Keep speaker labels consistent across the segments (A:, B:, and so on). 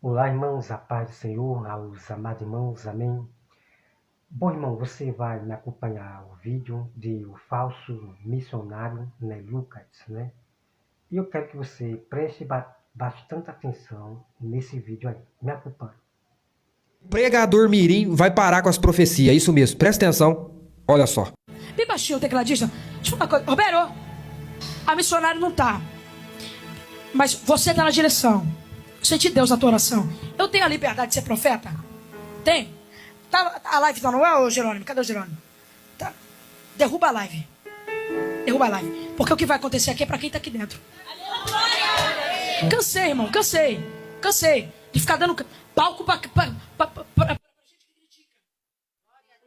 A: Olá, irmãos, a paz do Senhor, aos amados irmãos, amém. Bom, irmão, você vai me acompanhar o vídeo de o falso missionário, Lucas, né? E eu quero que você preste bastante atenção nesse vídeo aí. Me acompanhe.
B: Pregador Mirim vai parar com as profecias, isso mesmo, presta atenção, olha só.
C: Bem baixinho o tecladista. Deixa eu falar uma coisa. Roberto, a missionária não tá. Mas você tá na direção. Eu senti Deus na tua oração. Eu tenho a liberdade de ser profeta? Tem. Tá, a live tá no ar, ô Jerônimo? Cadê o Jerônimo? Tá. Derruba a live. Derruba a live. Porque o que vai acontecer aqui é pra quem tá aqui dentro. Cansei, irmão, cansei. Cansei de ficar dando palco pra gente que critica.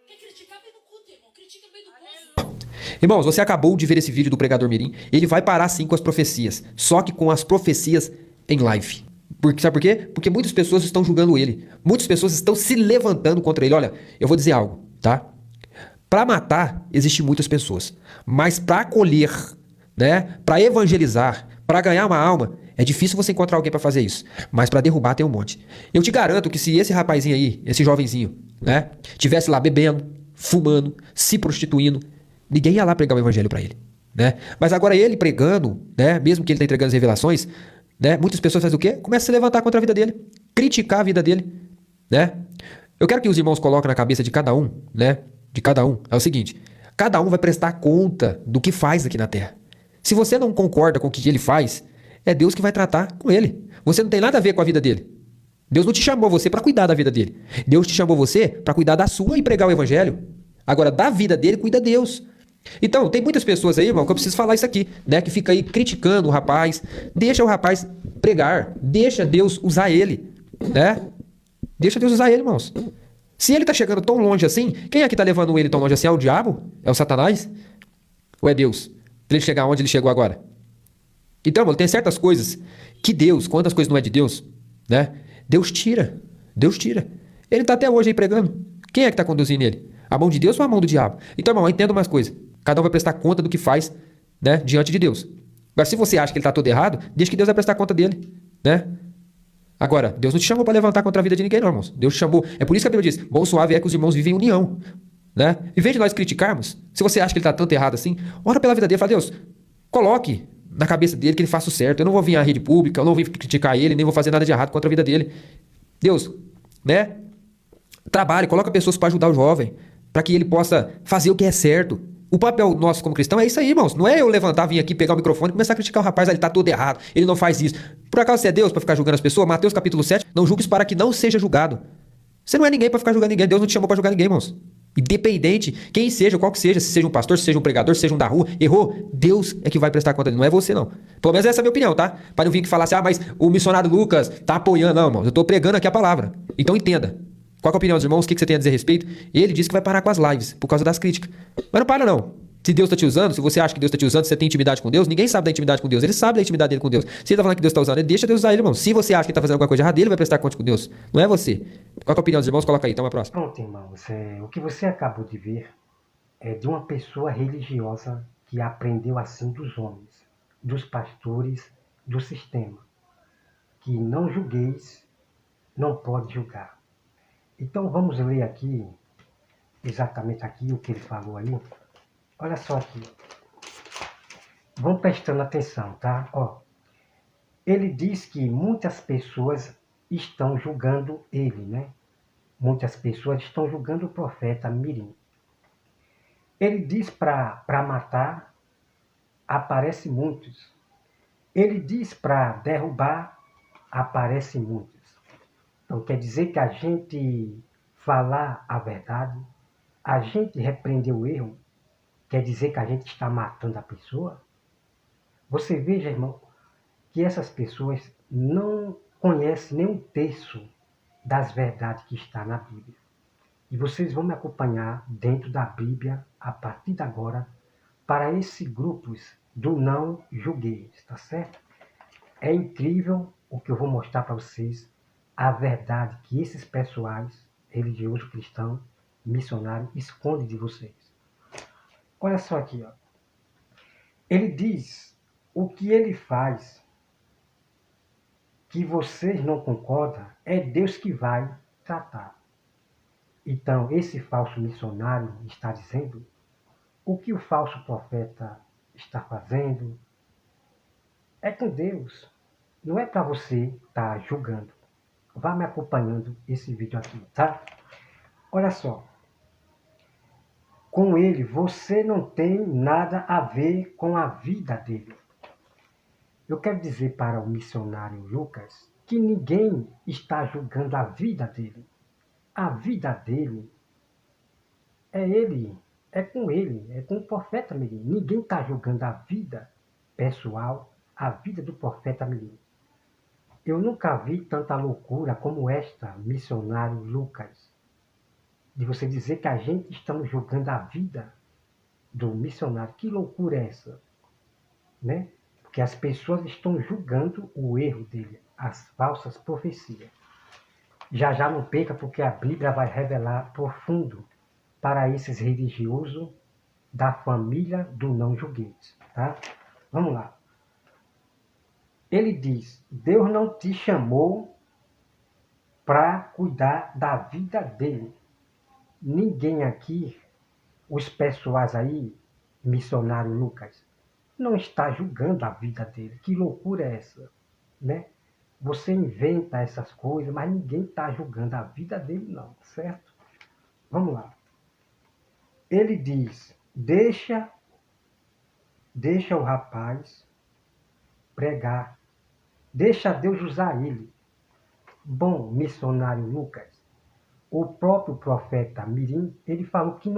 C: Quem criticar vem do culto, irmão. Critica vem do culto.
B: Irmãos, você acabou de ver esse vídeo do Pregador Mirim, ele vai parar sim com as profecias, só que com as profecias em live. Sabe por quê? Porque muitas pessoas estão julgando ele, muitas pessoas estão se levantando contra ele. Olha, eu vou dizer algo, tá? Para matar, existem muitas pessoas, mas para acolher, né, para evangelizar, para ganhar uma alma, é difícil você encontrar alguém para fazer isso, mas para derrubar tem um monte. Eu te garanto que se esse rapazinho aí, esse jovenzinho, né, tivesse lá bebendo, fumando, se prostituindo, ninguém ia lá pregar o evangelho para ele, né? Mas agora ele pregando, né, mesmo que ele tá entregando as revelações, né, muitas pessoas fazem o quê? Começam a se levantar contra a vida dele, criticar a vida dele, né? Eu quero que os irmãos coloquem na cabeça de cada um, né, de cada um, é o seguinte: cada um vai prestar conta do que faz aqui na terra. Se você não concorda com o que ele faz, é Deus que vai tratar com ele. Você não tem nada a ver com a vida dele. Deus não te chamou você para cuidar da vida dele. Deus te chamou você para cuidar da sua e pregar o evangelho. Agora, da vida dele, cuida Deus. Então, tem muitas pessoas aí, irmão, que eu preciso falar isso aqui, né? Que fica aí criticando o rapaz. Deixa o rapaz pregar. Deixa Deus usar ele, né? Deixa Deus usar ele, irmãos. Se ele tá chegando tão longe assim, quem é que tá levando ele tão longe assim? É o diabo? É o Satanás? Ou é Deus? Pra ele chegar onde ele chegou agora? Então, irmão, tem certas coisas que Deus, quantas coisas não é de Deus, né? Deus tira. Deus tira. Ele tá até hoje aí pregando. Quem é que tá conduzindo ele? A mão de Deus ou a mão do diabo? Então, irmão, entenda mais coisa. Cada um vai prestar conta do que faz, né, diante de Deus. Agora, se você acha que ele tá todo errado, deixa que Deus vai prestar conta dele, né? Agora, Deus não te chamou para levantar contra a vida de ninguém, não, irmãos. Deus te chamou. É por isso que a Bíblia diz: bom suave é que os irmãos vivem em união, né? Em vez de nós criticarmos, se você acha que ele tá tanto errado assim, ora pela vida dele, fala: Deus, coloque na cabeça dele que ele faça o certo. Eu não vou vir à rede pública, eu não vou criticar ele, nem vou fazer nada de errado contra a vida dele. Deus, né? Trabalhe, coloca pessoas para ajudar o jovem, para que ele possa fazer o que é certo. O papel nosso como cristão é isso aí, irmãos. Não é eu levantar, vir aqui, pegar o microfone e começar a criticar o rapaz, ele tá todo errado, ele não faz isso. Por acaso você é Deus para ficar julgando as pessoas? Mateus capítulo 7, não julgues para que não seja julgado. Você não é ninguém para ficar julgando ninguém. Deus não te chamou para julgar ninguém, irmãos. Independente, quem seja, qual que seja, se seja um pastor, se seja um pregador, se seja um da rua, errou, Deus é que vai prestar conta dele, não é você não. Pelo menos essa é a minha opinião, tá? Para não vir que falar assim: ah, mas o missionário Lucas tá apoiando. Não, irmãos, eu tô pregando aqui a palavra. Então entenda. Qual é a opinião dos irmãos? O que você tem a dizer a respeito? Ele disse que vai parar com as lives, por causa das críticas. Mas não para não. Se Deus está te usando, se você acha que Deus está te usando, se você tem intimidade com Deus, ninguém sabe da intimidade com Deus. Ele sabe da intimidade dele com Deus. Se ele está falando que Deus está usando ele, deixa Deus usar ele, irmão. Se você acha que ele está fazendo alguma coisa errada, ele vai prestar conta com Deus. Não é você. Qual é a opinião dos irmãos? Coloca aí, então a próxima.
A: Pronto, irmãos, o que você acabou de ver é de uma pessoa religiosa que aprendeu assim dos homens, dos pastores, do sistema, que não julgueis, não pode julgar. Então vamos ler aqui, exatamente aqui o que ele falou ali. Olha só aqui. Vão prestando atenção, tá? Ó, ele diz que muitas pessoas estão julgando ele, né? Muitas pessoas estão julgando o profeta Mirim. Ele diz para matar, aparece muitos. Ele diz para derrubar, aparece muitos. Então quer dizer que a gente falar a verdade, a gente repreender o erro, quer dizer que a gente está matando a pessoa? Você veja, irmão, que essas pessoas não conhecem nem um terço das verdades que está na Bíblia. E vocês vão me acompanhar dentro da Bíblia, a partir de agora, para esses grupos do não julgueis, tá certo? É incrível o que eu vou mostrar para vocês, a verdade que esses pessoais, religiosos, cristãos, missionários, escondem de vocês. Olha só aqui, ó. Ele diz o que ele faz que vocês não concordam, é Deus que vai tratar. Então, esse falso missionário está dizendo o que o falso profeta está fazendo é com Deus. Não é para você estar julgando. Vá me acompanhando esse vídeo aqui, tá? Olha só. Com ele, você não tem nada a ver com a vida dele. Eu quero dizer para o missionário Lucas que ninguém está julgando a vida dele. A vida dele é ele, é com ele, é com o profeta Mirim. Ninguém está julgando a vida pessoal, a vida do profeta Mirim. Eu nunca vi tanta loucura como esta, missionário Lucas, de você dizer que a gente estamos julgando a vida do missionário. Que loucura é essa? Né? Porque as pessoas estão julgando o erro dele, as falsas profecias. Já já não perca, porque a Bíblia vai revelar profundo para esses religiosos da família do não julgueis. Tá? Vamos lá. Ele diz, Deus não te chamou para cuidar da vida dele. Ninguém aqui, os pessoais aí, missionário Lucas, não está julgando a vida dele. Que loucura é essa? Né? Você inventa essas coisas, mas ninguém está julgando a vida dele não, certo? Vamos lá. Ele diz, deixa o rapaz pregar. Deixa Deus usar ele. Bom, missionário Lucas, o próprio profeta Mirim, ele falou que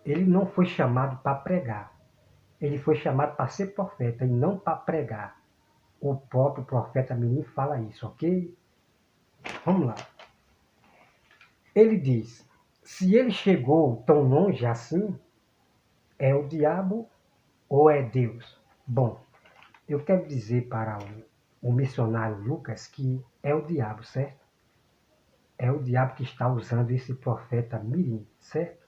A: ele não foi chamado para pregar. Ele foi chamado para ser profeta e não para pregar. O próprio profeta Mirim fala isso, ok? Vamos lá. Ele diz, se ele chegou tão longe assim, é o diabo ou é Deus? Bom, eu quero dizer para o missionário Lucas que é o diabo, certo? É o diabo que está usando esse profeta Mirim, certo?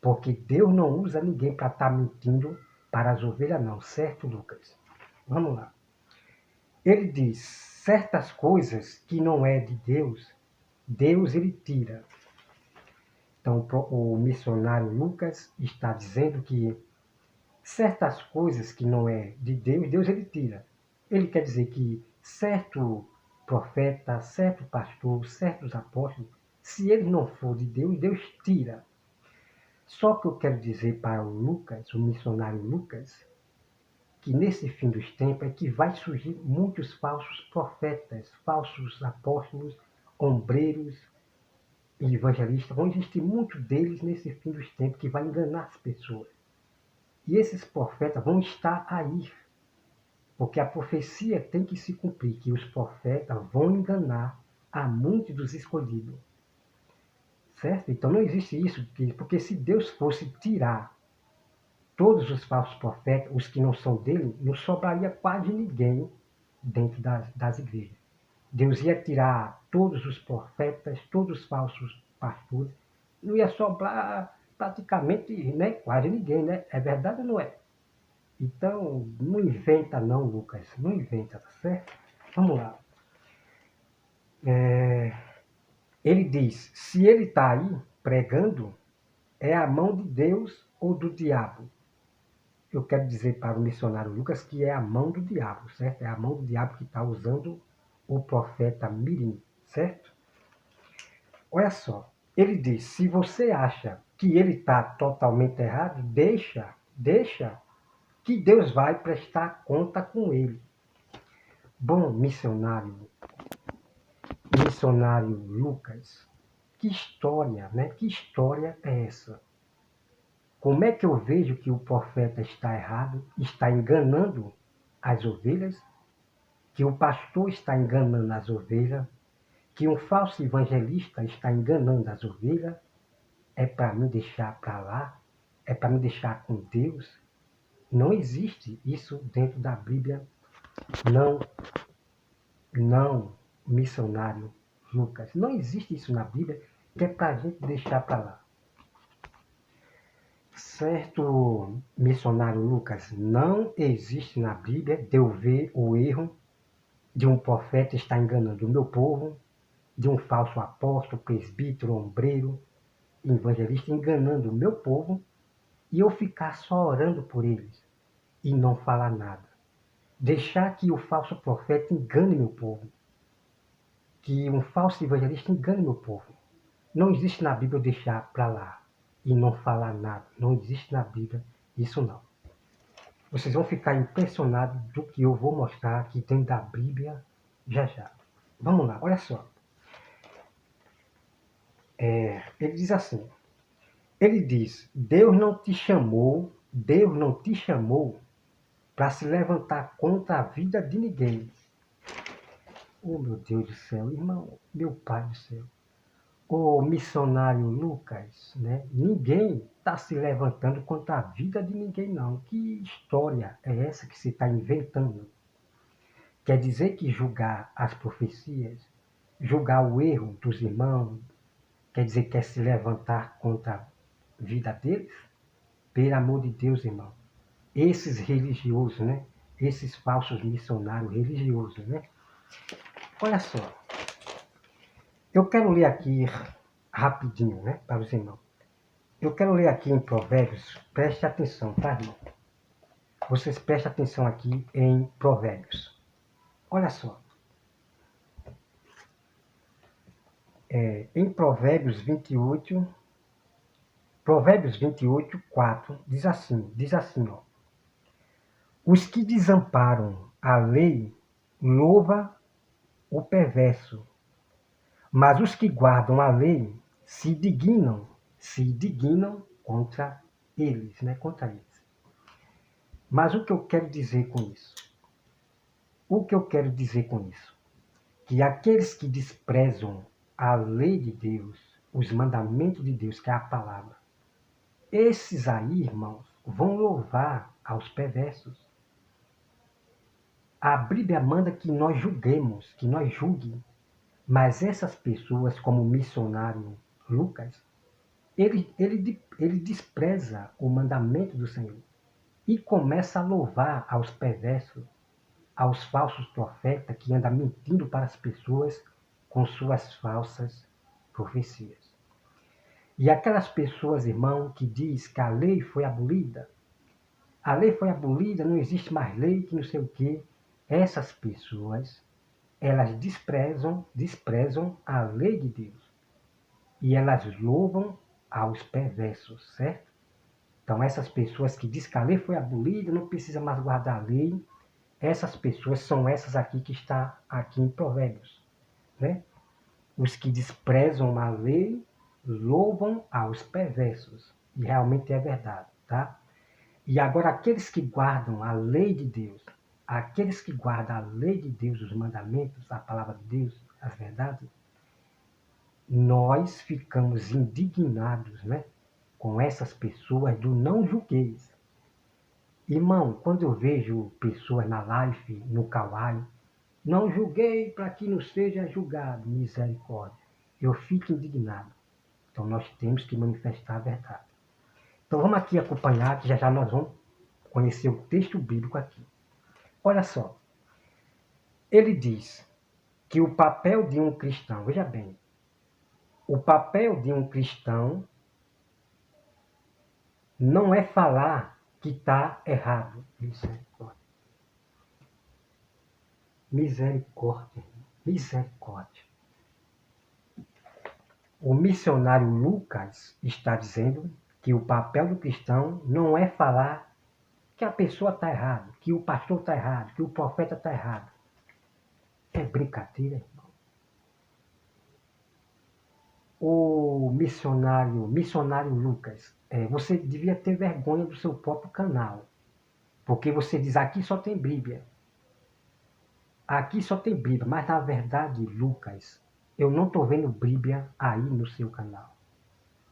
A: Porque Deus não usa ninguém para estar mentindo para as ovelhas não, certo, Lucas? Vamos lá. Ele diz, certas coisas que não é de Deus, Deus ele tira. Então o missionário Lucas está dizendo que certas coisas que não é de Deus, Deus ele tira. Ele quer dizer que certo profeta, certo pastor, certos apóstolos, se ele não for de Deus, Deus tira. Só que eu quero dizer para o Lucas, o missionário Lucas, que nesse fim dos tempos é que vai surgir muitos falsos profetas, falsos apóstolos, ombreiros e evangelistas. Vão existir muitos deles nesse fim dos tempos que vai enganar as pessoas. E esses profetas vão estar aí, porque a profecia tem que se cumprir, que os profetas vão enganar a muitos dos escolhidos. Certo? Então não existe isso, porque se Deus fosse tirar todos os falsos profetas, os que não são dele, não sobraria quase ninguém dentro das igrejas. Deus ia tirar todos os profetas, todos os falsos pastores, não ia sobrar praticamente, né, quase ninguém, né? É verdade ou não é? Então, não inventa não, Lucas, não inventa, tá certo? Vamos lá. Ele diz, se ele está aí pregando, é a mão de Deus ou do diabo? Eu quero dizer para o missionário Lucas que é a mão do diabo, certo? É a mão do diabo que está usando o profeta Mirim, certo? Olha só, ele diz, se você acha que ele está totalmente errado, deixa que Deus vai prestar conta com ele. Bom, missionário Lucas, que história, né? Que história é essa? Como é que eu vejo que o profeta está errado, está enganando as ovelhas, que o pastor está enganando as ovelhas, que um falso evangelista está enganando as ovelhas? É para me deixar para lá? É para me deixar com Deus? Não existe isso dentro da Bíblia. Não, missionário Lucas. Não existe isso na Bíblia, que é para a gente deixar para lá. Certo, missionário Lucas, não existe na Bíblia de eu ver o erro de um profeta estar enganando o meu povo, de um falso apóstolo, presbítero, ombreiro, evangelista enganando o meu povo, e eu ficar só orando por eles e não falar nada. Deixar que o falso profeta engane meu povo, que um falso evangelista engane meu povo. Não existe na Bíblia eu deixar para lá e não falar nada. Não existe na Bíblia isso não. Vocês vão ficar impressionados do que eu vou mostrar aqui dentro da Bíblia já já. Vamos lá, olha só. Ele diz assim, ele diz, Deus não te chamou para se levantar contra a vida de ninguém. Oh, meu Deus do céu, irmão, meu Pai do céu. O missionário Lucas, né? Ninguém está se levantando contra a vida de ninguém, não. Que história é essa que você está inventando? Quer dizer que julgar as profecias, julgar o erro dos irmãos, quer dizer que é se levantar contra a vida deles? Pelo amor de Deus, irmão. Esses religiosos, né? Esses falsos missionários religiosos, né? Olha só. Eu quero ler aqui rapidinho, né? Para os irmãos. Eu quero ler aqui em Provérbios. Preste atenção, tá, irmão? Vocês prestem atenção aqui em Provérbios. Olha só. Em Provérbios 28, 4, diz assim, ó. Os que desamparam a lei louva o perverso, mas os que guardam a lei se dignam contra eles, né? Contra eles. Mas o que eu quero dizer com isso? Que aqueles que desprezam a lei de Deus, os mandamentos de Deus, que é a palavra, esses aí, irmãos, vão louvar aos perversos. A Bíblia manda que nós julguemos, que nós julguem. Mas essas pessoas, como o missionário Lucas, ele despreza o mandamento do Senhor e começa a louvar aos perversos, aos falsos profetas que andam mentindo para as pessoas com suas falsas profecias. E aquelas pessoas, irmão, que diz que a lei foi abolida, não existe mais lei, que não sei o quê, essas pessoas, elas desprezam a lei de Deus. E elas louvam aos perversos, certo? Então, essas pessoas que dizem que a lei foi abolida, não precisa mais guardar a lei, essas pessoas são essas aqui que está aqui em Provérbios, né? Os que desprezam a lei louvam aos perversos. E realmente é verdade, tá? E agora, aqueles que guardam a lei de Deus, os mandamentos, a palavra de Deus, as verdades, nós ficamos indignados, né, com essas pessoas do não julgueis. Irmão, quando eu vejo pessoas na live, no Kawaii, não julguei para que não seja julgado, misericórdia. Eu fico indignado. Então nós temos que manifestar a verdade. Então vamos aqui acompanhar, que já já nós vamos conhecer o texto bíblico aqui. Olha só. Ele diz que o papel de um cristão, veja bem, o papel de um cristão não é falar que está errado. Misericórdia. O missionário Lucas está dizendo que o papel do cristão não é falar que a pessoa está errada, que o pastor está errado, que o profeta está errado. É brincadeira, irmão. O missionário Lucas, você devia ter vergonha do seu próprio canal. Porque você diz, aqui só tem Bíblia. Aqui só tem Bíblia. Mas na verdade, Lucas, eu não estou vendo Bíblia aí no seu canal.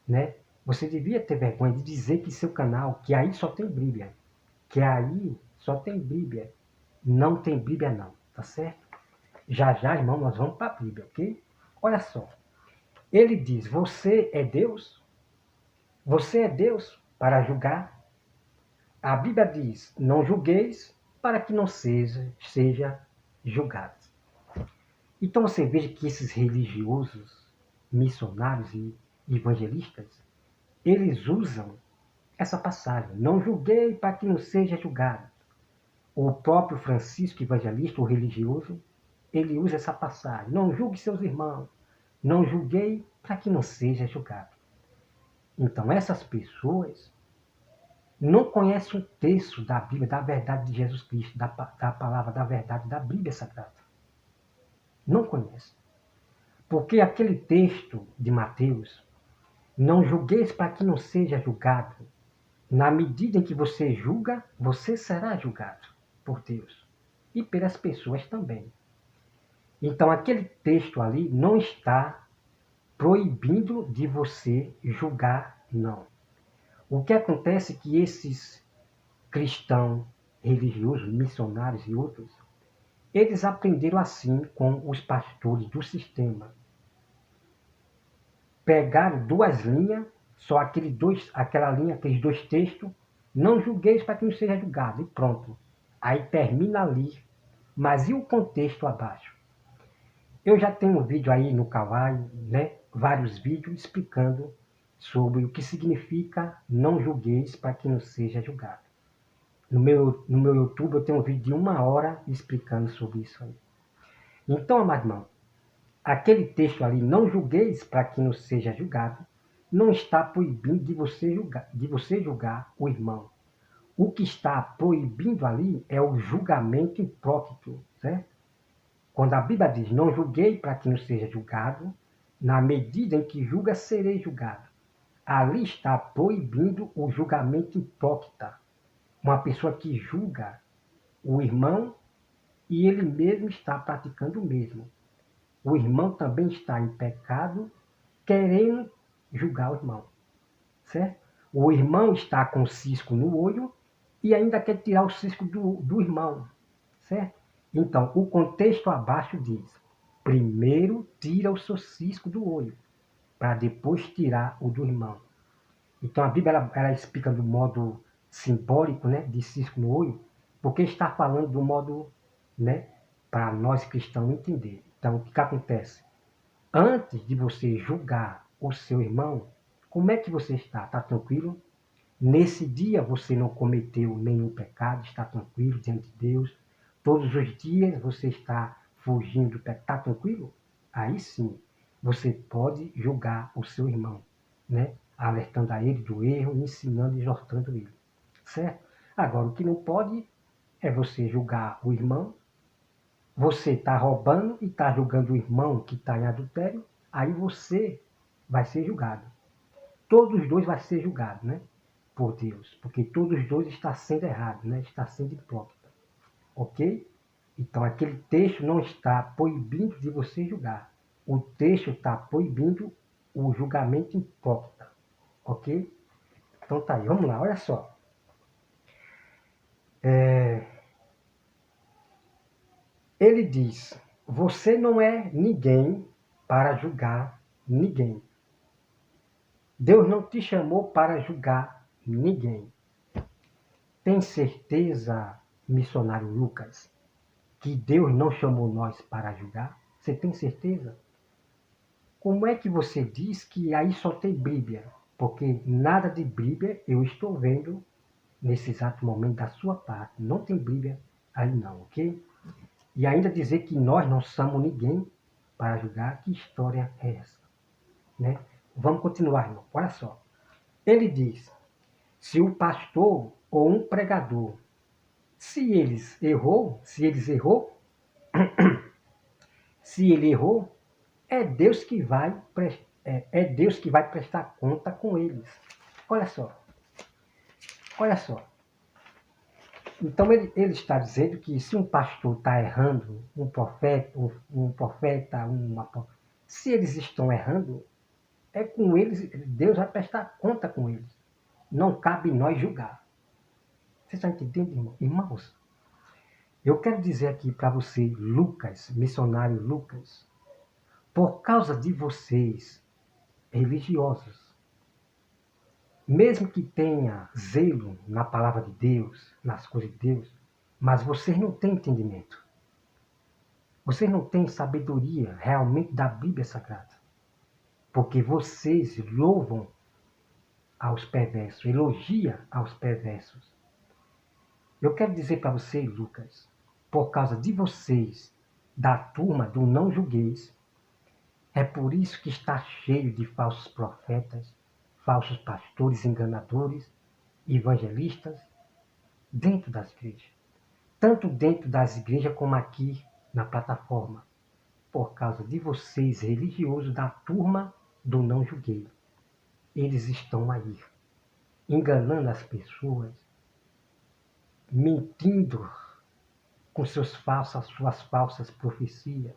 A: Né? Você devia ter vergonha de dizer que seu canal, que aí só tem Bíblia. Que aí só tem Bíblia. Não tem Bíblia não, tá certo? Já já, irmão, nós vamos para a Bíblia, ok? Olha só. Ele diz, você é Deus? Você é Deus para julgar? A Bíblia diz, não julgueis para que não seja julgados. Então você veja que esses religiosos, missionários e evangelistas, eles usam essa passagem. Não julguei para que não seja julgado. O próprio Francisco, evangelista, o religioso, ele usa essa passagem. Não julgue seus irmãos. Não julguei para que não seja julgado. Então essas pessoas não conhecem o texto da Bíblia, da verdade de Jesus Cristo, da palavra da verdade da Bíblia Sagrada. Não conhecem. Porque aquele texto de Mateus, não julgueis para que não seja julgado. Na medida em que você julga, você será julgado por Deus e pelas pessoas também. Então aquele texto ali não está proibindo de você julgar, não. O que acontece é que esses cristãos religiosos, missionários e outros, eles aprenderam assim com os pastores do sistema. Pegaram duas linhas, só aquela linha, aqueles dois textos, não julgueis para que não seja julgado, e pronto. Aí termina ali, mas e o contexto abaixo? Eu já tenho um vídeo aí no Kawaii, né? Vários vídeos explicando sobre o que significa não julgueis para que não seja julgado. No meu YouTube eu tenho um vídeo de 1 hora explicando sobre isso aí. Então, amado irmão, aquele texto ali, não julgueis para que não seja julgado, não está proibindo de você julgar o irmão. O que está proibindo ali é o julgamento impróprio, certo? Quando a Bíblia diz, não julguei para que não seja julgado, na medida em que julga, serei julgado. Ali está proibindo o julgamento hipócrita. Uma pessoa que julga o irmão e ele mesmo está praticando o mesmo. O irmão também está em pecado, querendo julgar o irmão. Certo? O irmão está com cisco no olho e ainda quer tirar o cisco do irmão. Certo? Então, o contexto abaixo diz, primeiro tira o seu cisco do olho, para depois tirar o do irmão. Então, a Bíblia ela explica do modo simbólico, né, de cisco no olho, porque está falando do modo, né, para nós cristãos entender. Então, o que acontece? Antes de você julgar o seu irmão, como é que você está? Está tranquilo? Nesse dia você não cometeu nenhum pecado, está tranquilo diante de Deus? Todos os dias você está fugindo do pecado, está tranquilo? Aí sim, você pode julgar o seu irmão, né? Alertando a ele do erro, ensinando e exortando ele. Certo? Agora, o que não pode é você julgar o irmão. Você está roubando e está julgando o irmão que está em adultério, aí você vai ser julgado. Todos os dois vão ser julgados, né? Por Deus, porque todos os dois estão sendo errados, né? Está sendo hipócrita. Ok? Então aquele texto não está proibindo de você julgar. O texto está proibindo o julgamento hipócrita. Ok? Então tá aí, vamos lá, olha só. Ele diz, você não é ninguém para julgar ninguém. Deus não te chamou para julgar ninguém. Tem certeza, missionário Lucas, que Deus não chamou nós para julgar? Você tem certeza? Como é que você diz que aí só tem Bíblia? Porque nada de Bíblia eu estou vendo nesse exato momento da sua parte. Não tem Bíblia aí não, ok? E ainda dizer que nós não somos ninguém para julgar, que história é essa? Né? Vamos continuar, irmão. Olha só. Ele diz, se o pastor ou um pregador, se ele errou, se ele errou, é Deus que vai prestar conta com eles. Olha só. Olha só. Então ele está dizendo que se um pastor está errando, se eles estão errando, é com eles, Deus vai prestar conta com eles. Não cabe nós julgar. Você está entendendo, irmão? Irmãos, eu quero dizer aqui para você, Lucas, missionário Lucas, por causa de vocês, religiosos, mesmo que tenha zelo na palavra de Deus, nas coisas de Deus, mas vocês não têm entendimento. Vocês não têm sabedoria realmente da Bíblia Sagrada. Porque vocês louvam aos perversos, elogiam aos perversos. Eu quero dizer para você, Lucas, por causa de vocês, da turma do não julgueis, é por isso que está cheio de falsos profetas, falsos pastores enganadores, evangelistas, dentro das igrejas. Tanto dentro das igrejas como aqui na plataforma. Por causa de vocês, religiosos da turma do não julguei. Eles estão aí, enganando as pessoas, mentindo com suas falsas profecias.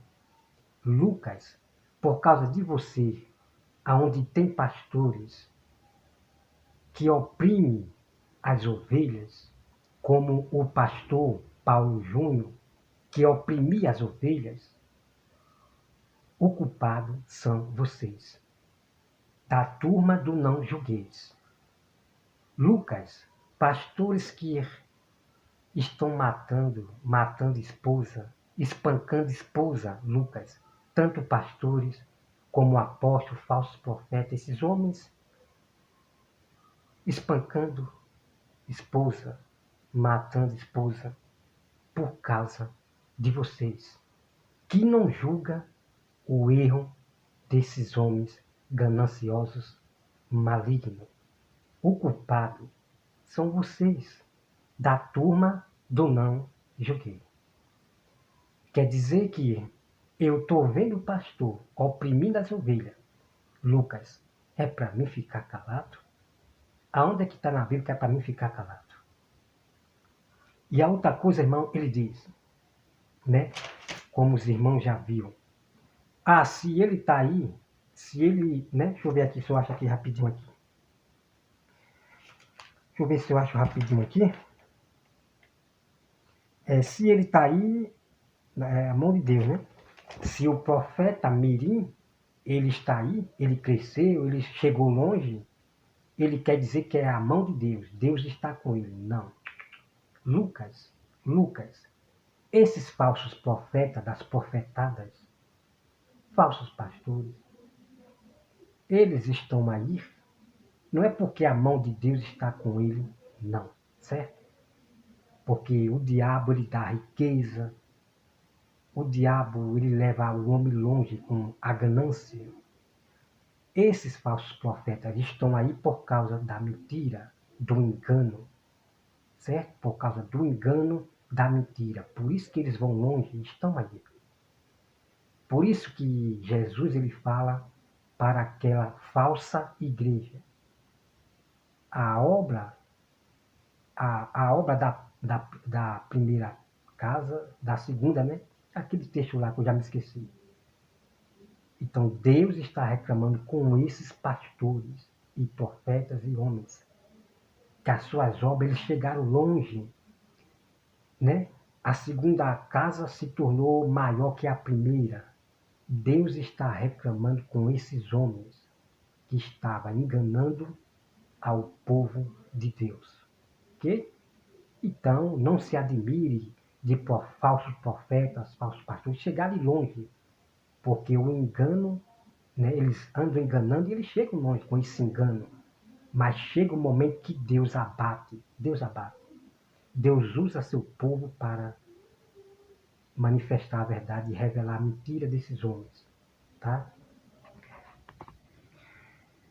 A: Lucas, por causa de você, aonde tem pastores que oprimem as ovelhas, como o pastor Paulo Júnior, que oprimia as ovelhas, o culpado são vocês, da turma do não julgueis. Lucas, pastores que estão matando esposa, espancando esposa, Lucas, tanto pastores como apóstolos, falsos profetas, esses homens espancando esposa, matando esposa, por causa de vocês, que não julga o erro desses homens gananciosos, malignos. O culpado são vocês, da turma do não julguei. Quer dizer que eu estou vendo o pastor oprimindo as ovelhas. Lucas, é para mim ficar calado? Aonde é que está na Bíblia que é para mim ficar calado? E a outra coisa, irmão, ele diz, né? Como os irmãos já viram. Ah, se ele está aí, se ele, né? Deixa eu ver aqui se eu acho aqui rapidinho aqui. Deixa eu ver se eu acho rapidinho aqui. Se ele está aí, é a mão de Deus, né? Se o profeta Mirim, ele está aí, ele cresceu, ele chegou longe, ele quer dizer que é a mão de Deus. Deus está com ele. Não. Lucas, esses falsos profetas das profetadas, falsos pastores, eles estão aí, não é porque a mão de Deus está com ele, não, certo? Porque o diabo, ele dá riqueza, o diabo, ele leva o homem longe com a ganância. Esses falsos profetas estão aí por causa da mentira, do engano, certo? Por causa do engano, da mentira. Por isso que eles vão longe e estão aí. Por isso que Jesus, ele fala para aquela falsa igreja. A obra da primeira casa, da segunda, né? Aquele texto lá que eu já me esqueci. Então Deus está reclamando com esses pastores e profetas e homens, que as suas obras eles chegaram longe, né? A segunda casa se tornou maior que a primeira. Deus está reclamando com esses homens que estavam enganando ao povo de Deus. Ok? Então, não se admire de falsos profetas, falsos pastores chegarem longe, porque o engano, né, eles andam enganando e eles chegam longe com esse engano. Mas chega um momento que Deus abate. Deus abate. Deus usa seu povo para manifestar a verdade e revelar a mentira desses homens. Tá?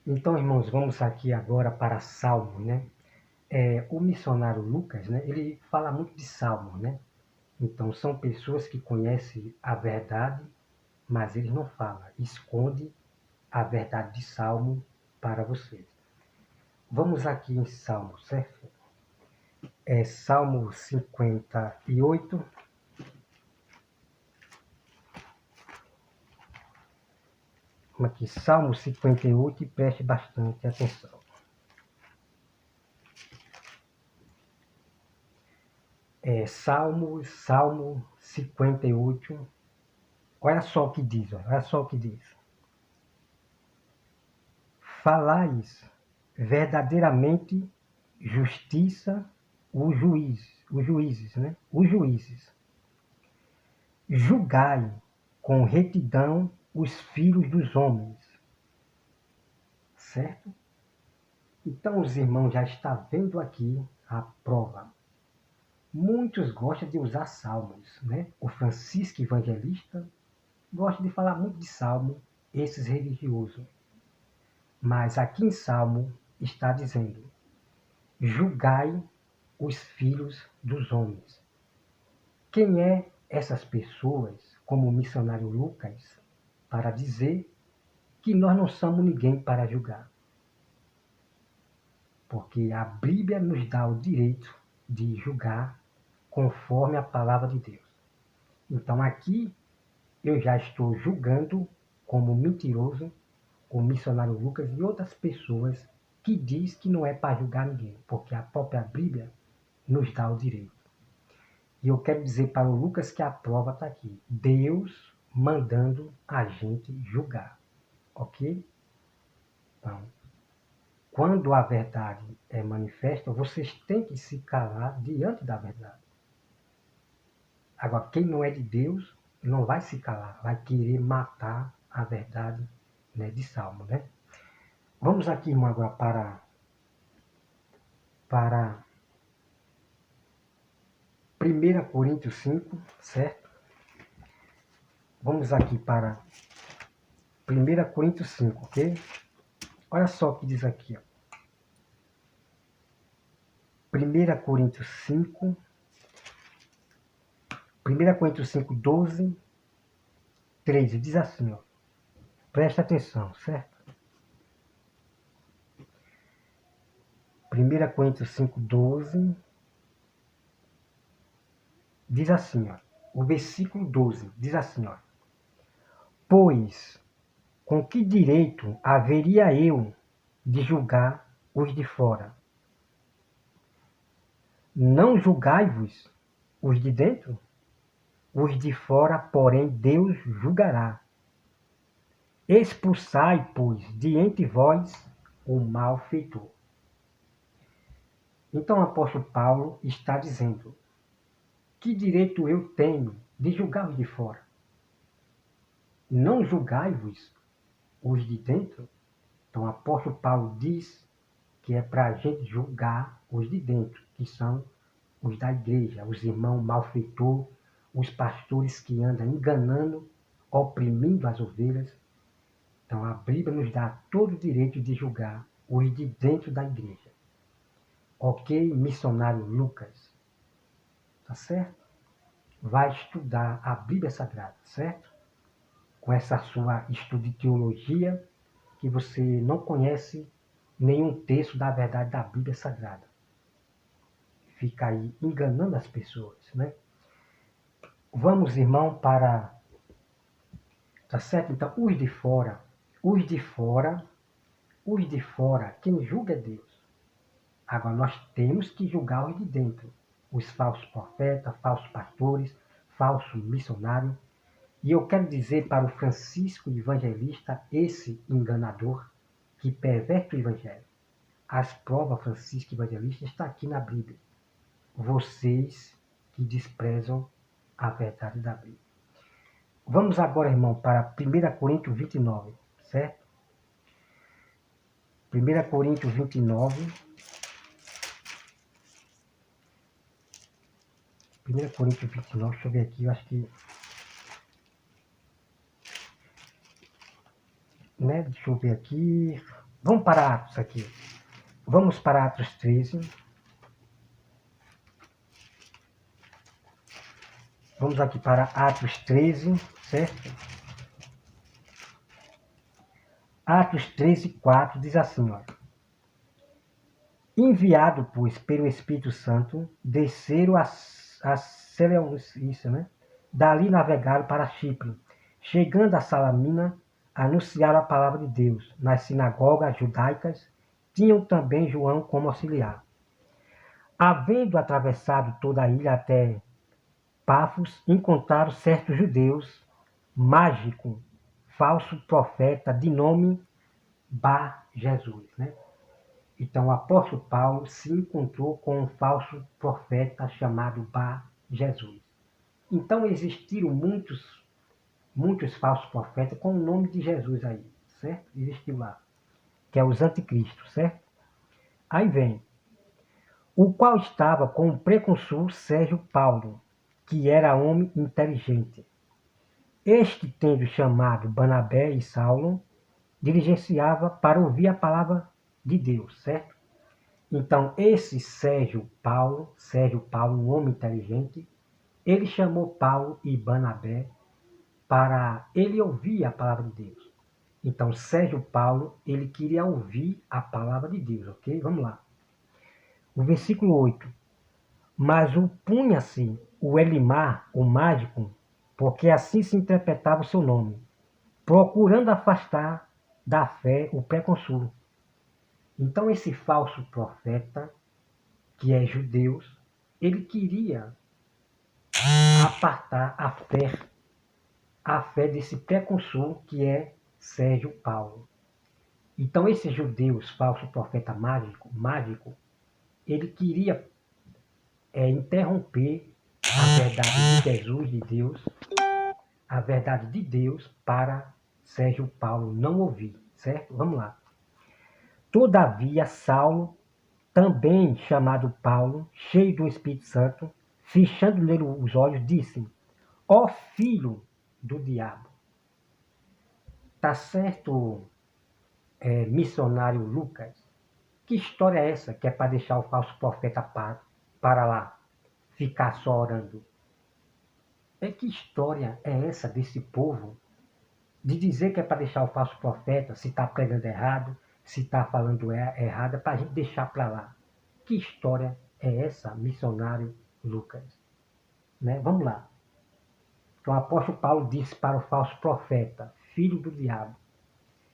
A: Então, irmãos, vamos aqui agora para Salmo, né? O missionário Lucas, né, ele fala muito de Salmo, né? Então, são pessoas que conhecem a verdade, mas eles não falam, esconde a verdade de Salmo para vocês. Vamos aqui em Salmo, certo? Salmo 58. Vamos aqui, Salmo 58, e preste bastante atenção. Salmo 58. Olha só o que diz, olha só o que diz. Falais verdadeiramente justiça os juízes, né? Os juízes. julgai com retidão os filhos dos homens. Certo? Então os irmãos já estão vendo aqui a prova. Muitos gostam de usar salmos, né? O Francisco Evangelista gosta de falar muito de salmo, esses religiosos. Mas aqui em Salmo está dizendo: julgai os filhos dos homens. Quem é essas pessoas, como o missionário Lucas, para dizer que nós não somos ninguém para julgar? Porque a Bíblia nos dá o direito de julgar conforme a palavra de Deus. Então aqui eu já estou julgando como mentiroso o missionário Lucas e outras pessoas que diz que não é para julgar ninguém, porque a própria Bíblia nos dá o direito. E eu quero dizer para o Lucas que a prova está aqui. Deus mandando a gente julgar. Ok? Então, quando a verdade é manifesta, vocês têm que se calar diante da verdade. Agora, quem não é de Deus não vai se calar, vai querer matar a verdade, né, de Salmo, né? Vamos aqui, irmão, agora para 1 Coríntios 5, certo? Vamos aqui para 1 Coríntios 5, ok? Olha só o que diz aqui, ó. 1 Coríntios 5, 1 Coríntios 5, 12, 13, diz assim, ó. Presta atenção, certo? 1 Coríntios 5, 12, diz assim, ó. O versículo 12 diz assim, ó. Pois, com que direito haveria eu de julgar os de fora? Não julgai-vos os de dentro? Os de fora, porém, Deus julgará. Expulsai, pois, de entre vós o malfeitor. Então o apóstolo Paulo está dizendo: que direito eu tenho de julgar os de fora? Não julgai-vos os de dentro? Então o apóstolo Paulo diz que é para a gente julgar os de dentro, que são os da igreja, os irmãos malfeitor, os pastores que andam enganando, oprimindo as ovelhas. Então a Bíblia nos dá todo o direito de julgar os de dentro da igreja. Ok, missionário Lucas? Tá certo? Vai estudar a Bíblia Sagrada, certo? Com essa sua estudo de teologia, que você não conhece nenhum texto da verdade da Bíblia Sagrada. Fica aí enganando as pessoas, né? Vamos, irmão, para... Tá certo? Então, os de fora, quem julga é Deus. Agora, nós temos que julgar os de dentro. Os falsos profetas, falsos pastores, falsos missionários. E eu quero dizer para o Francisco Evangelista, esse enganador, que perverte o Evangelho. As provas, Francisco Evangelista, está aqui na Bíblia. Vocês que desprezam a verdade da Bíblia. Vamos agora, irmão, para 1 Coríntios 29, certo? 1 Coríntios 29. 1 Coríntios 29, deixa eu ver aqui, eu acho que... Né? Deixa eu ver aqui. Vamos para Atos aqui. Vamos para Atos 13. Vamos aqui para Atos 13, certo? Atos 13, 4 diz assim, ó. Enviado, pois, pelo Espírito Santo, desceram a Seleucia, né? Dali navegaram para Chipre. Chegando a Salamina, anunciaram a palavra de Deus. Nas sinagogas judaicas, tinham também João como auxiliar. Havendo atravessado toda a ilha até Pafos, encontraram certos judeus, mágico, falso profeta, de nome Bar Jesus, né? Então o apóstolo Paulo se encontrou com um falso profeta chamado Bar Jesus. Então existiram muitos falsos profetas com o nome de Jesus aí, certo? Existiu lá, que é os anticristos, certo? Aí vem, o qual estava com o preconsul Sérgio Paulo, que era homem inteligente. Este, tendo chamado Barnabé e Saulo, diligenciava para ouvir a palavra de Deus, certo? Então, esse Sérgio Paulo, um homem inteligente, ele chamou Paulo e Barnabé para ele ouvir a palavra de Deus. Então, Sérgio Paulo, ele queria ouvir a palavra de Deus, ok? Vamos lá. O versículo 8. Mas opunha-se o Elimar, o mágico, porque assim se interpretava o seu nome, procurando afastar da fé o preconsul. Então, esse falso profeta, que é judeu, ele queria apartar a fé desse preconsul que é Sérgio Paulo. Então, esse judeu, falso profeta mágico, ele queria interromper a verdade de Jesus, de Deus, a verdade de Deus para Sérgio Paulo não ouvir, certo? Vamos lá. Todavia, Saulo, também chamado Paulo, cheio do Espírito Santo, fechando-lhe os olhos, disse: ó filho do diabo. Tá certo, missionário Lucas? Que história é essa que é para deixar o falso profeta para lá, ficar só orando? Que história é essa desse povo de dizer que é para deixar o falso profeta, se está pregando errado, se está falando errado, é para a gente deixar para lá? Que história é essa, missionário Lucas? Né? Vamos lá. Então o apóstolo Paulo disse para o falso profeta, filho do diabo.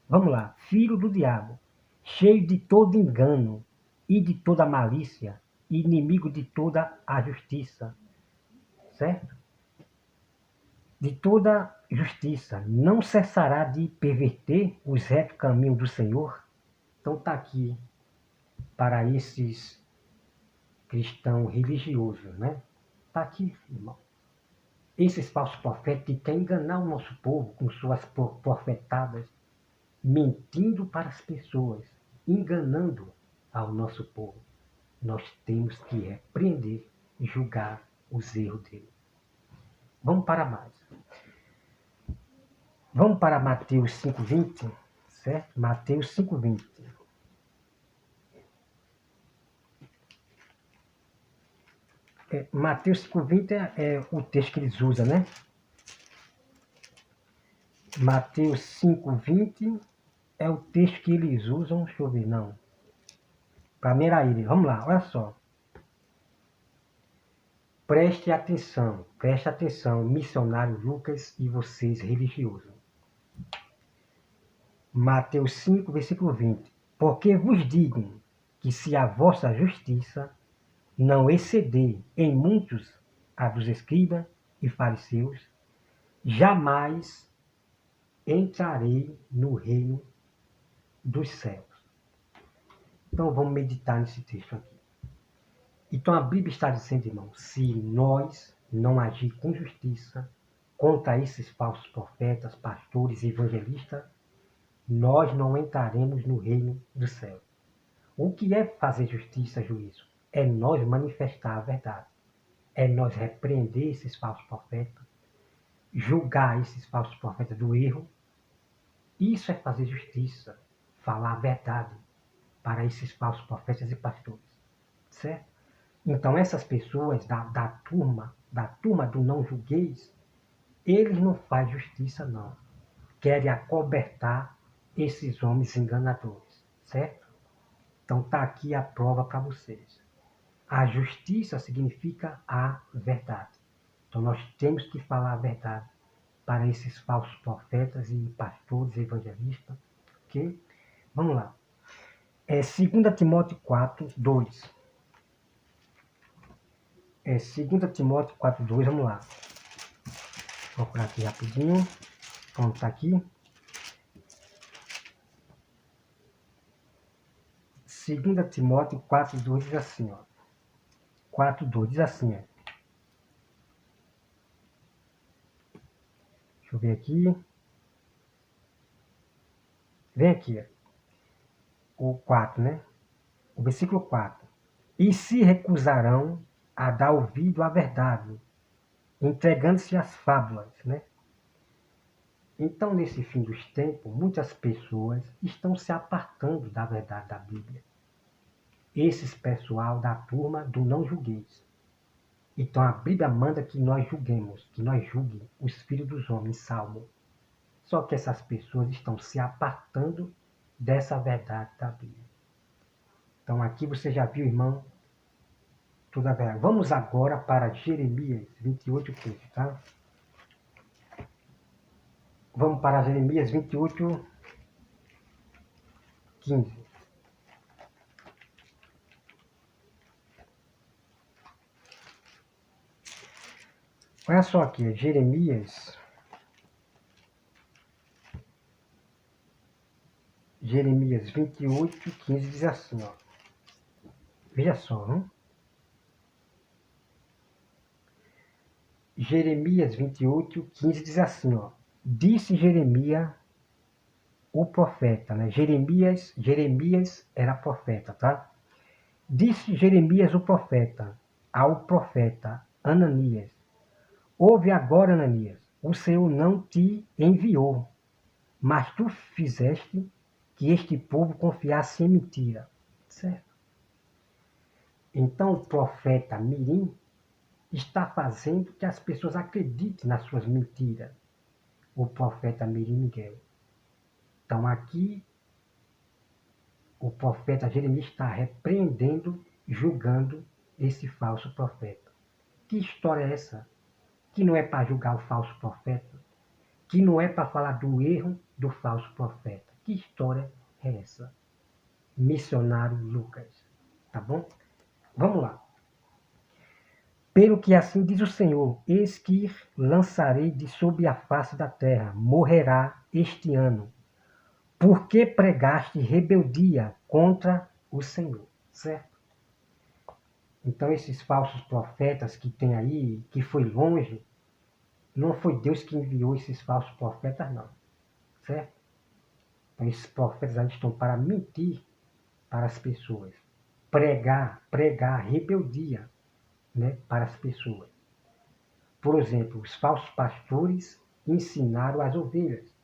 A: Vamos lá, filho do diabo, cheio de todo engano e de toda malícia, inimigo de toda a justiça, certo? De toda justiça, não cessará de perverter os retos caminhos do Senhor? Então está aqui para esses cristãos religiosos, né? Está aqui, irmão. Esses falsos profetas que querem enganar o nosso povo com suas profetadas, mentindo para as pessoas, enganando ao nosso povo. Nós temos que repreender e julgar os erros dele. Vamos para mais. Vamos para Mateus 5,20, certo? Mateus 5,20. Mateus 5,20 é o texto que eles usam, né? Mateus 5,20 é o texto que eles usam, deixa eu ver, não. Para Meraíra, vamos lá, olha só. Preste atenção, missionário Lucas e vocês religiosos. Mateus 5, versículo 20. Porque vos digo que se a vossa justiça não exceder em muitos a dos escribas e fariseus, jamais entrarei no reino dos céus. Então vamos meditar nesse texto aqui. Então a Bíblia está dizendo, irmão, se nós não agir com justiça contra esses falsos profetas, pastores e evangelistas, nós não entraremos no reino do céu. O que é fazer justiça, juízo? É nós manifestar a verdade. É nós repreender esses falsos profetas, julgar esses falsos profetas do erro. Isso é fazer justiça, falar a verdade para esses falsos profetas e pastores. Certo? Então essas pessoas da turma do não julgueis, eles não fazem justiça não. Querem acobertar esses homens enganadores. Certo? Então está aqui a prova para vocês. A justiça significa a verdade. Então nós temos que falar a verdade para esses falsos profetas e pastores e evangelistas. Ok? Vamos lá. 2 Timóteo 4, 2. 2 Timóteo 4, 2, vamos lá. Vou procurar aqui rapidinho. Pronto, está aqui. 2 Timóteo 4, 2 diz assim, ó. 4, 2 diz assim, ó. Deixa eu ver aqui. Vem aqui, o 4, né? O versículo 4. E se recusarão a dar ouvido à verdade, entregando-se às fábulas, né? Então, nesse fim dos tempos, muitas pessoas estão se apartando da verdade da Bíblia. Esses pessoal da turma do não julgueis. Então, a Bíblia manda que nós julguemos, que nós julguemos os filhos dos homens, Salmo. Só que essas pessoas estão se apartando dessa verdade da Bíblia. Então, aqui você já viu, irmão, toda a verdade. Vamos agora para Jeremias 28:15, tá? Vamos para Jeremias 28:15. Olha só aqui, Jeremias 28:15 diz assim, ó. Veja só, não? Jeremias 28:15 diz assim, ó. Disse Jeremias, o profeta, né? Jeremias era profeta, tá? Disse Jeremias, o profeta, ao profeta Ananias: ouve agora, Ananias, o Senhor não te enviou, mas tu fizeste que este povo confiasse em mentira. Certo? Então o profeta Mirim está fazendo que as pessoas acreditem nas suas mentiras. O profeta Mirim Miguel. Então aqui o profeta Jeremias está repreendendo, julgando esse falso profeta. Que história é essa? Que não é para julgar o falso profeta? Que não é para falar do erro do falso profeta? Que história é essa? Missionário Lucas. Tá bom? Vamos lá. Pelo que assim diz o Senhor, eis que lançarei de sobre a face da terra, morrerá este ano, porque pregaste rebeldia contra o Senhor. Certo? Então esses falsos profetas que tem aí, que foi longe, não foi Deus que enviou esses falsos profetas, não. Certo? Então esses profetas aí estão para mentir para as pessoas. Pregar rebeldia, né, para as pessoas. Por exemplo, os falsos pastores ensinaram as ovelhas,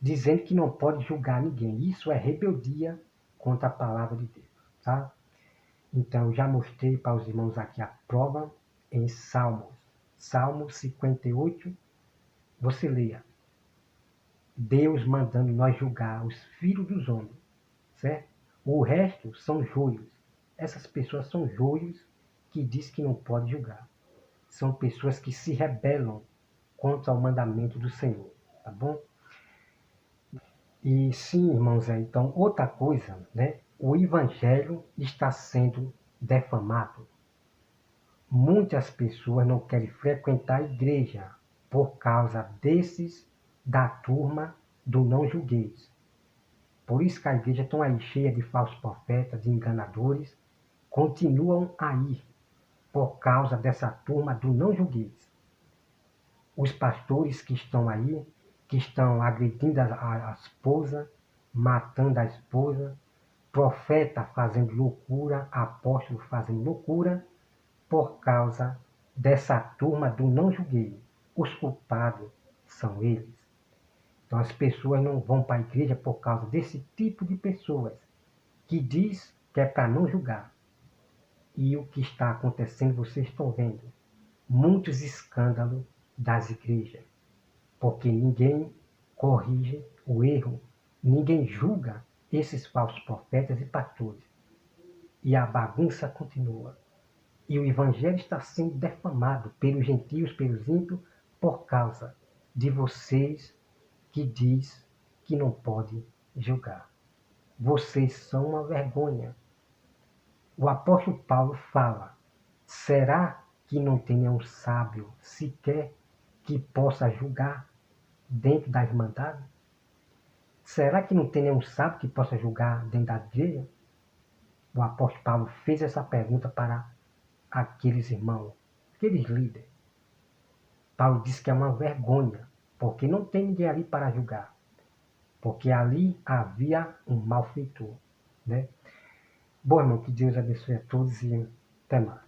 A: dizendo que não pode julgar ninguém. Isso é rebeldia contra a palavra de Deus. Tá? Então, eu já mostrei para os irmãos aqui a prova em Salmos. Salmo 58, você leia. Deus mandando nós julgar os filhos dos homens. Certo? O resto são joios. Essas pessoas são joios que diz que não pode julgar. São pessoas que se rebelam contra o mandamento do Senhor. Tá bom? E sim, irmãos, então, outra coisa, né? O evangelho está sendo defamado. Muitas pessoas não querem frequentar a igreja por causa desses da turma do não julgueis. Por isso que a igreja está aí cheia de falsos profetas, de enganadores, continuam a ir por causa dessa turma do não julgueis. Os pastores que estão aí, que estão agredindo a esposa, matando a esposa, profeta fazendo loucura, apóstolo fazendo loucura, por causa dessa turma do não julguei. Os culpados são eles. Então as pessoas não vão para a igreja por causa desse tipo de pessoas que diz que é para não julgar. E o que está acontecendo, vocês estão vendo. Muitos escândalos das igrejas. Porque ninguém corrige o erro. Ninguém julga esses falsos profetas e pastores. E a bagunça continua. E o evangelho está sendo defamado pelos gentios, pelos ímpios, por causa de vocês que diz que não pode julgar. Vocês são uma vergonha. O apóstolo Paulo fala: será que não tem nenhum sábio sequer que possa julgar dentro da irmandade? Será que não tem nenhum sábio que possa julgar dentro da igreja? O apóstolo Paulo fez essa pergunta para aqueles irmãos, aqueles líderes. Paulo disse que é uma vergonha porque não tem ninguém ali para julgar, porque ali havia um malfeitor, né? Bom, irmão, que Deus abençoe a todos e até mais.